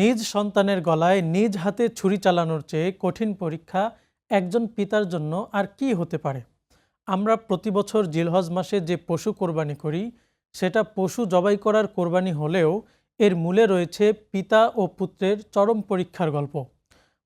নিজ সন্তানের গলায় নিজ হাতে ছুরি চালানোর চেয়ে কঠিন পরীক্ষা একজন পিতার জন্য আর কি হতে পারে। আমরা প্রতি বছর জিলহজ মাসে যে পশু কোরবানি করি, সেটা পশু জবাই করার কোরবানি হলেও এর মূলে রয়েছে পিতা ও পুত্রের চরম পরীক্ষার গল্প।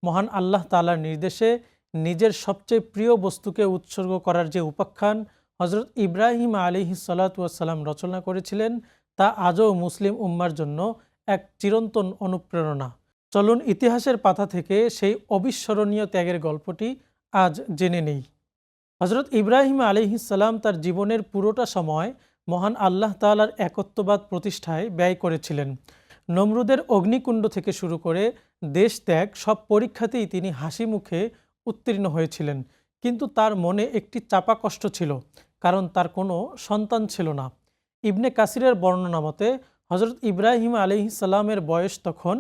মহান আল্লাহ তাআলার নির্দেশে নিজের সবচেয়ে প্রিয় বস্তুকে উৎসর্গ করার যে উপাখ্যান হজরত ইব্রাহিম আলাইহিস সালাতু ওয়াস সালাম রচনা করেছিলেন, তা আজও মুসলিম উম্মার জন্য এক চিরন্তন অনুপ্রেরণা। চলুন ইতিহাসের পাতা থেকে সেই অবিস্মরণীয় ত্যাগের গল্পটি আজ জেনে নেই। হজরত ইব্রাহিম আলাইহিস সালাম তার জীবনের পুরোটা সময় মহান আল্লাহ তাআলার একত্ববাদ প্রতিষ্ঠায় ব্যয় করেছিলেন। নমরুদের অগ্নিকুণ্ড থেকে শুরু করে দেশ ত্যাগ সব পরীক্ষাতেই তিনি হাসি মুখে উত্তীর্ণ হয়েছিলেন। কিন্তু তার মনে একটি চাপা কষ্ট ছিল, কারণ তার কোনো সন্তান ছিল না। ইবনে কাসিরের বর্ণনা মতে হজরত ইব্রাহিম আলাইহিস সালামের বয়স তখন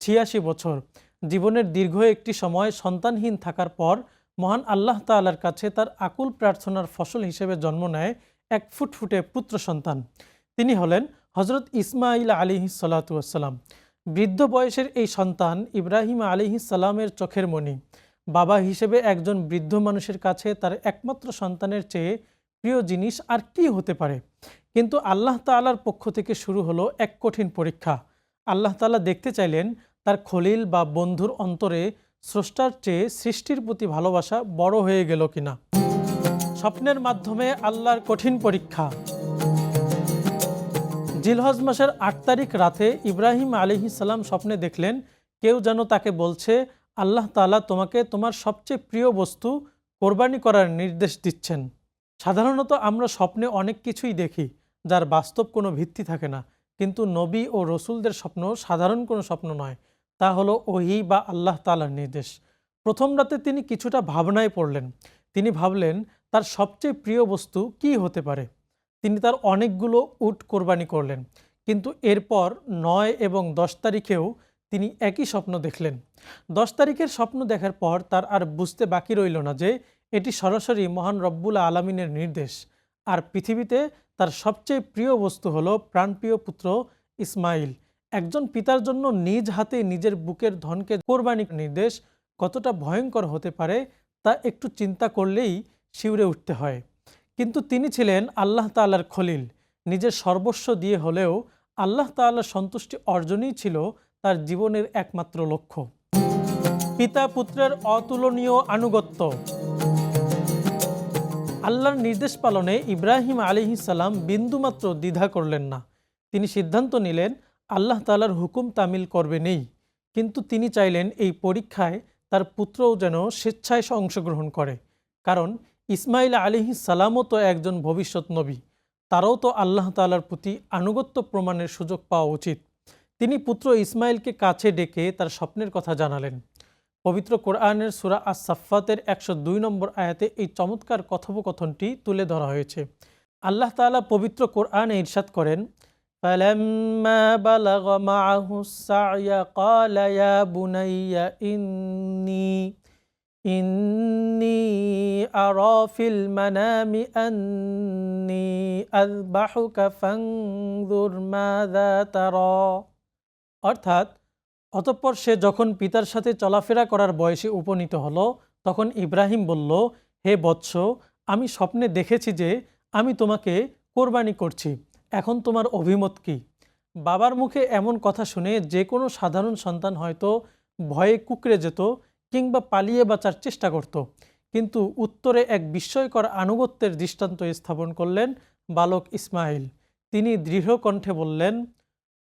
৮৬ বছর। জীবনের দীর্ঘ একটি সময় সন্তানহীন থাকার পর মহান আল্লাহ তাআলার কাছে তার আকুল প্রার্থনার ফসল হিসেবে জন্ম নেয় এক ফুটফুটে পুত্র সন্তান। তিনি হলেন হজরত ইসমাইল আলাইহিস সালাতু ওয়াস সালাম। বৃদ্ধ বয়সের এই সন্তান ইব্রাহিম আলাইহিস সালামের চোখের মণি। বাবা হিসেবে একজন বৃদ্ধ মানুষের কাছে তার একমাত্র সন্তানের চেয়ে প্রিয় জিনিস আর কি হতে পারে। কিন্তু আল্লাহ তাআলার পক্ষ থেকে শুরু হলো এক কঠিন পরীক্ষা। আল্লাহ তাআলা দেখতে চাইলেন তার খলিল বা বন্ধুর অন্তরে স্রষ্টার চেয়ে সৃষ্টির প্রতি ভালোবাসা বড় হয়ে গেল কিনা। স্বপ্নের মাধ্যমে আল্লাহর কঠিন পরীক্ষা। জিলহজ মাসের ৮ তারিখ রাতে ইব্রাহিম আলাইহিস সালাম স্বপ্নে দেখলেন কেউ যেন তাকে বলছে, আল্লাহ তাআলা তোমাকে তোমার সবচেয়ে প্রিয় বস্তু কোরবানি করার নির্দেশ দিচ্ছেন। সাধারণত আমরা স্বপ্নে অনেক কিছুই দেখি যার বাস্তব কোনো ভিত্তি থাকে না, কিন্তু নবী ও রসুলদের স্বপ্ন সাধারণ কোনো স্বপ্ন নয়, তা হলো ওহী বা আল্লাহ তাআলার নির্দেশ। প্রথম রাতে তিনি কিছুটা ভাবনায় পড়লেন। তিনি ভাবলেন তার সবচেয়ে প্রিয় বস্তু কি হতে পারে। তিনি তার অনেকগুলো উট কোরবানি করলেন, কিন্তু এরপর ৯ এবং ১০ তারিখেও তিনি একই স্বপ্ন দেখলেন। ১০ তারিখের স্বপ্ন দেখার পর তার আর বুঝতে বাকি রইল না যে এটি সরাসরি মহান রব্বুল আলামিনের নির্দেশ। আর পৃথিবীতে তার সবচেয়ে প্রিয় বস্তু হলো প্রাণপ্রিয় পুত্র ইসমাইল। একজন পিতার জন্য নিজ হাতে নিজের বুকের ধনকে কোরবানির নির্দেশ কতটা ভয়ঙ্কর হতে পারে তা একটু চিন্তা করলেই শিউরে উঠতে হয়। কিন্তু তিনি ছিলেন আল্লাহ তাআলার খলিল। নিজের সর্বস্ব দিয়ে হলেও আল্লাহ তাআলার সন্তুষ্টি অর্জনই ছিল তার জীবনের একমাত্র লক্ষ্য। পিতা পুত্রের অতুলনীয় আনুগত্য। আল্লাহর নির্দেশ পালনে ইব্রাহিম আলাইহিস সালাম বিন্দুমাত্র দ্বিধা করলেন না। তিনি সিদ্ধান্ত নিলেন আল্লাহ তাআলার হুকুম তামিল করবেনই। কিন্তু তিনি চাইলেন এই পরীক্ষায় তার পুত্রও যেন স্বেচ্ছায় অংশগ্রহণ করে, কারণ ইসমাইল আলাইহিস সালামও তো একজন ভবিষ্যৎ নবী। তারাও তো আল্লাহ তাআলার প্রতি আনুগত্য প্রমাণের সুযোগ পাওয়া উচিত। তিনি পুত্র ইসমাইলকে কাছে ডেকে তার স্বপ্নের কথা জানালেন। পবিত্র কোরআনের সূরা আস-সাফফাতের ১০২ নম্বর আয়াতে এই চমৎকার কথোপকথনটি তুলে ধরা হয়েছে। আল্লাহ তাআলা পবিত্র কোরআনে ইরশাদ করেন, ফালাম্মা বালাগা মাআহুস সা'য়া ক্বালা ইয়া বুনাইয়া ইন্নী আরা ফিল মানামি আন্নী আযবাহুকা ফানজুর মাযা তারা। অর্থাৎ অতঃপর সে যখন পিতার সাথে চলাফেরা করার বয়সে উপনীত হলো, তখন ইব্রাহিম বলল, হে বৎস, আমি স্বপ্নে দেখেছি যে আমি তোমাকে কোরবানি করছি। এখন তোমার অভিমত কি? বাবার মুখে এমন কথা শুনে যে কোনো সাধারণ সন্তান হয়তো ভয়ে কুঁকড়ে যেত কিংবা পালিয়ে বাঁচার চেষ্টা করত, কিন্তু উত্তরে এক বিস্ময়কর আনুগত্যের দৃষ্টান্ত স্থাপন করলেন বালক ইসমাইল। তিনি দৃঢ় কণ্ঠে বললেন,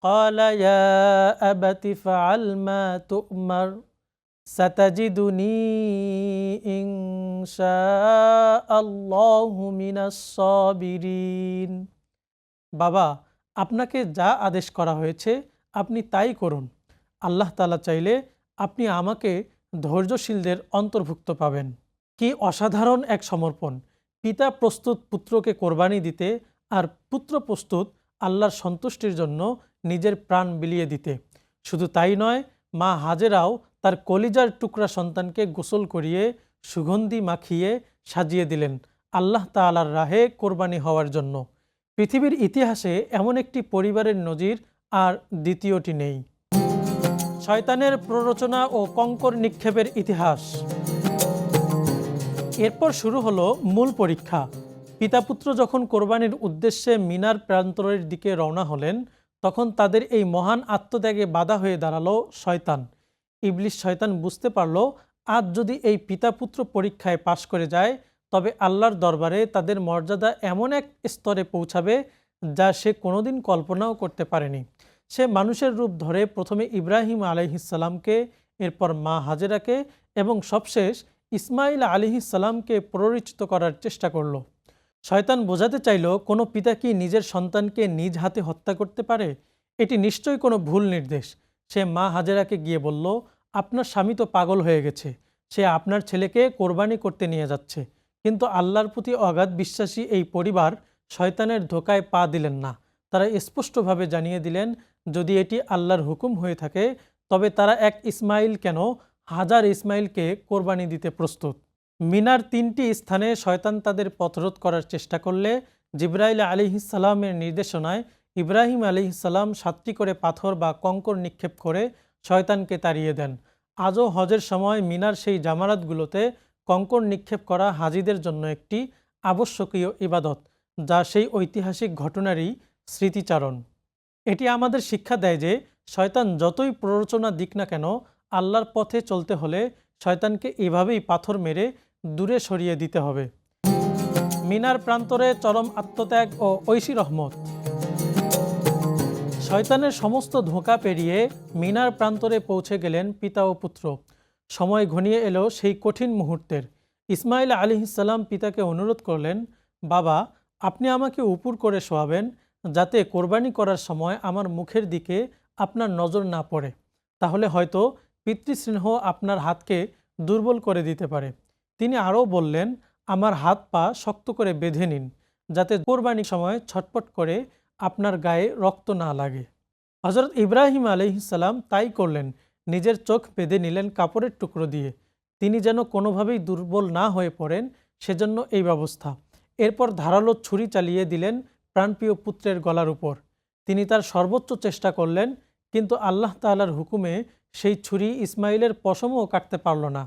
ক্বালা ইয়া আবাতি ফাআল মা তু'মার সাতাজিদুনি ইনশাআল্লাহু মিনাস সাবিরিন। বাবা, আপনাকে যা আদেশ করা হয়েছে আপনি তাই করুন। আল্লাহ তাআলা চাইলে আপনি আমাকে ধৈর্যশীলদের অন্তর্ভুক্ত পাবেন। কি অসাধারণ এক সমর্পণ! পিতা প্রস্তুত পুত্রকে কোরবানি দিতে, আর পুত্র প্রস্তুত আল্লাহর সন্তুষ্টির জন্য নিজের প্রাণ বিলিয়ে দিতে। শুধু তাই নয়, মা হাজেরাও তার কলিজার টুকরা সন্তানকে গোসল করিয়ে সুগন্ধি মাখিয়ে সাজিয়ে দিলেন আল্লাহ তাআলার রাহে কোরবানি হওয়ার জন্য। পৃথিবীর ইতিহাসে এমন একটি পরিবারের নজির আর দ্বিতীয়টি নেই। শয়তানের প্ররোচনা ও কঙ্কর নিক্ষেপের ইতিহাস। এরপর শুরু হলো মূল পরীক্ষা। পিতাপুত্র যখন কোরবানির উদ্দেশ্যে মিনার প্রান্তরের দিকে রওনা হলেন, তখন তাদের এই মহান আত্মত্যাগে বাধা হয়ে দাঁড়ালো শয়তান। ইবলিস শয়তান বুঝতে পারল, আজ যদি এই পিতাপুত্র পরীক্ষায় পাশ করে যায়, তবে আল্লাহর দরবারে তাদের মর্যাদা এমন এক স্তরে পৌঁছাবে যা সে কোনোদিন কল্পনাও করতে পারেনি। সে মানুষের রূপ ধরে প্রথমে ইব্রাহিম আলাইহিসসালামকে, এরপর মা হাজেরাকে এবং সবশেষ ইসমাইল আলাইহিসসালামকে প্ররোচিত করার চেষ্টা করল। শয়তান বোঝাতে চাইল, কোনো পিতা কি নিজের সন্তানকে নিজ হাতে হত্যা করতে পারে? এটি নিশ্চয়ই কোনো ভুল নির্দেশ। সে মা হাজেরাকে গিয়ে বলল, আপনার স্বামী তো পাগল হয়ে গেছে, সে আপনার ছেলেকে কোরবানি করতে নিয়ে যাচ্ছে। কিন্তু আল্লাহর প্রতি অগাধ বিশ্বাসী এই পরিবার শয়তানের ধোকায় পা দিলেন না। তারা স্পষ্টভাবে জানিয়ে দিলেন, যদি এটি আল্লাহর হুকুম হয়ে থাকে, তবে তারা এক ইসমাইল কেন, হাজার ইসমাইলকে কোরবানি দিতে প্রস্তুত। মিনার 3টি স্থানে শয়তান তাদের পথরোধ করার চেষ্টা করলে জিবরাইল আলাইহিসসালামের নির্দেশনায় ইব্রাহিম আলাইহিসসালাম 7টি করে পাথর বা কঙ্কর নিক্ষেপ করে শয়তানকে তাড়িয়ে দেন। আজও হজের সময় মিনার সেই জামারাতগুলোতে কঙ্কর নিক্ষেপ করা হাজিদের জন্য একটি আবশ্যকীয় ইবাদত, যা সেই ঐতিহাসিক ঘটনারই স্মৃতিচারণ। এটি আমাদের শিক্ষা দেয় যে শয়তান যতই প্ররোচনা দিক না কেন, আল্লাহর পথে চলতে হলে শয়তানকে এভাবেই পাথর মেরে দূরে সরিয়ে দিতে হবে। মিনার প্রান্তরে চরম আত্মত্যাগ ও ঐশী রহমত। শয়তানের সমস্ত ধোঁকা পেরিয়ে মিনার প্রান্তরে পৌঁছে গেলেন পিতা ও পুত্র। সময় ঘনিয়ে এলো সেই কঠিন মুহূর্তের। ইসমাইল আলাইহিসসালাম পিতাকে অনুরোধ করলেন, বাবা, আপনি আমাকে উপর করে শোয়াবেন, যাতে কোরবানি করার সময় আমার মুখের দিকে আপনার নজর না পড়ে। তাহলে হয়তো পিতৃস্নেহ আপনার হাতকে দুর্বল করে দিতে পারে। তিনি আরও বললেন, আমার হাত পা শক্ত করে বেঁধে নিন, যাতে কোরবানির সময় ছটপট করে আপনার গায়ে রক্ত না লাগে। হযরত ইব্রাহিম আলাইহিসসালাম তাই করলেন। নিজের চোখ বেঁধে নিলেন কাপড়ের টুকরো দিয়ে। তিনি যেন কোনোভাবেই দুর্বল না হয়ে পড়েন, সেজন্য এই ব্যবস্থা। এরপর ধারালো ছুরি চালিয়ে দিলেন প্রাণপ্রিয় পুত্রের গলার উপর। তিনি তার সর্বোচ্চ চেষ্টা করলেন, কিন্তু আল্লাহ তাআলার হুকুমে সেই ছুরি ইসমাইলের পশমও কাটতে পারল না।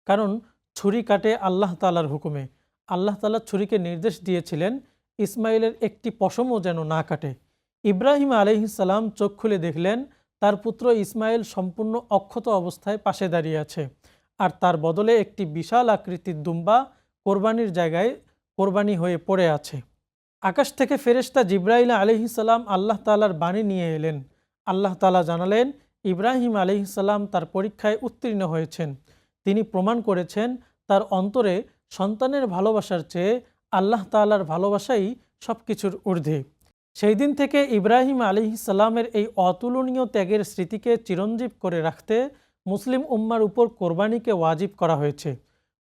কারণ ছুরি কাটে আল্লাহ তাআলার হুকুমে। আল্লাহ তাআলা ছুরিকে নির্দেশ দিয়েছিলেন ইসমাইলের একটি পশমও যেন না কাটে। ইব্রাহিম আলাইহিসসালাম চোখ খুলে দেখলেন, তার পুত্র ইসমাইল সম্পূর্ণ অক্ষত অবস্থায় পাশে দাঁড়িয়ে আছে, আর তার বদলে একটি বিশাল আকৃতির দুম্বা কোরবানির জায়গায় কোরবানি হয়ে পড়ে আছে। আকাশ থেকে ফেরেশতা জিবরাইল আলাইহিসসালাম আল্লাহ তাআলার বাণী নিয়ে এলেন। আল্লাহ তাআলা জানালেন, ইব্রাহিম আলাইহিসসালাম তার পরীক্ষায় উত্তীর্ণ হয়েছেন। তিনি প্রমাণ করেছেন, তার অন্তরে সন্তানের ভালোবাসার চেয়ে আল্লাহ তাআলার ভালোবাসাই সব কিছুর ঊর্ধ্বে। সেই দিন থেকে ইব্রাহিম আলাইহিসসালামের এই অতুলনীয় ত্যাগের স্মৃতিকে চিরঞ্জীব করে রাখতে মুসলিম উম্মার উপর কোরবানিকে ওয়াজিব করা হয়েছে।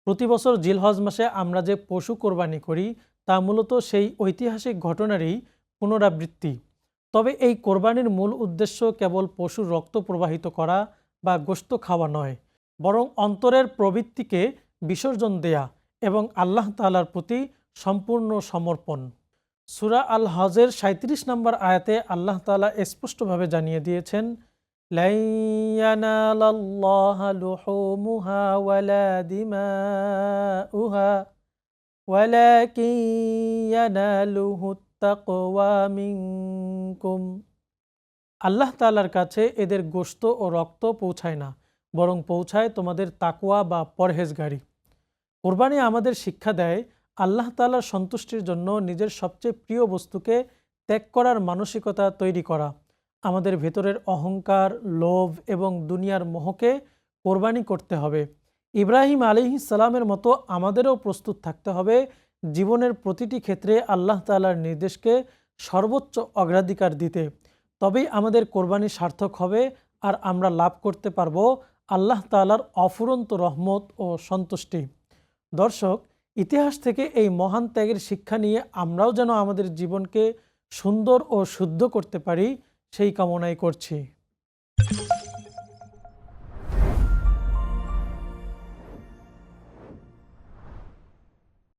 প্রতি বছর জিলহজ মাসে আমরা যে পশু কোরবানি করি, তা মূলত সেই ঐতিহাসিক ঘটনারই পুনরাবৃত্তি। তবে এই কোরবানির মূল উদ্দেশ্য কেবল পশুর রক্ত প্রবাহিত করা বা গোশত খাওয়া নয়, বরং অন্তরের প্রবৃত্তিকে বিসর্জন দেয়া এবং আল্লাহ তাআলার প্রতি সম্পূর্ণ সমর্পণ। সূরা আল হজের ৩৭ নম্বর আয়াতে আল্লাহ তাআলা স্পষ্টভাবে জানিয়ে দিয়েছেন, lan yanalallaha luhumuha wala dima'uha walakin yanaluhu at-taqwa minkum। আল্লাহ তাআলার কাছে এদের গোশত ও রক্ত পৌঁছায় না, বরং পৌঁছায় তোমাদের তাকওয়া বা পরহেজগারি। কোরবানি আমাদের শিক্ষা দেয়, আল্লাহ তাআলার সন্তুষ্টির জন্য নিজের সবচেয়ে প্রিয় বস্তুকে ত্যাগ করার মানসিকতা তৈরি করা। আমাদের ভেতরের অহংকার, লোভ এবং দুনিয়ার মোহকে কোরবানি করতে হবে। ইব্রাহিম আলাইহিসসালামের মতো আমাদেরও প্রস্তুত থাকতে হবে জীবনের প্রতিটি ক্ষেত্রে আল্লাহ তাআলার নির্দেশকে সর্বোচ্চ অগ্রাধিকার দিতে। তবেই আমাদের কোরবানি সার্থক হবে, আর আমরা লাভ করতে পারব আল্লাহ তাআলার অফুরন্ত রহমত ও সন্তুষ্টি। দর্শক, ইতিহাস থেকে এই মহান ত্যাগের শিক্ষা নিয়ে আমরাও যেন আমাদের জীবনকে সুন্দর ও শুদ্ধ করতে পারি, সেই কামনাই করছি।